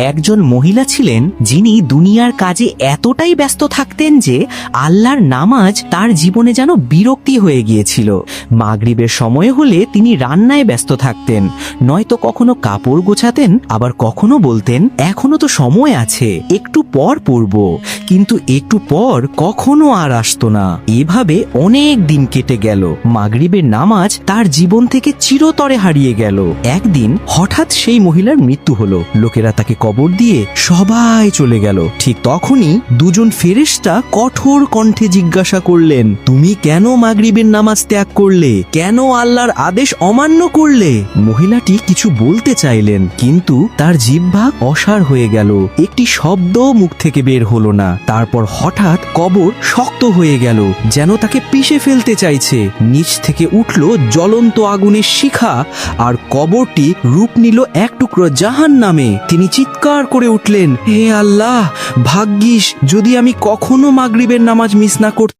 একজন মহিলা ছিলেন যিনি দুনিয়ার কাজে এতটাই ব্যস্ত থাকতেন যে আল্লাহর নামাজ তার জীবনে যেন বিরক্তি হয়ে গিয়েছিল। মাগরিবের সময় হলে তিনি রান্নায় ব্যস্ত থাকতেন, নয়তো কখনো কাপড় গোছাতেন, আবার কখনো বলতেন এখনো তো সময় আছে, একটু পর পড়ব। কিন্তু একটু পর কখনো আর আসতো না। এভাবে অনেক দিন কেটে গেল। মাগরিবের নামাজ তার জীবন থেকে চিরতরে হারিয়ে গেল। একদিন হঠাৎ সেই মহিলার মৃত্যু হলো। লোকেরা তাকে কবর দিয়ে সবাই চলে গেল। ঠিক তখনই দুজন ফেরেশতা কঠোর কণ্ঠে জিজ্ঞাসা করলেন, তুমি কেন মাগরিবের নামাজ ত্যাগ করলে? কেন আল্লাহর আদেশ অমান্য করলে? মহিলাটি কিছু বলতে চাইলেন, কিন্তু তার জিহ্বা অসাড় হয়ে গেল। একটি শব্দ মুখ থেকে বের হলো না। তারপর হঠাৎ কবর শক্ত হয়ে গেল, যেন তাকে পিষে ফেলতে চাইছে। নিচ থেকে উঠল জ্বলন্ত আগুনের শিখা, আর কবরটি রূপ নিল এক টুকরো জাহান্নামে। তিনি চিৎকার করে উঠলেন, হে আল্লাহ, ভাগ্যিস যদি আমি কখনো মাগরিবের নামাজ মিস না করতাম।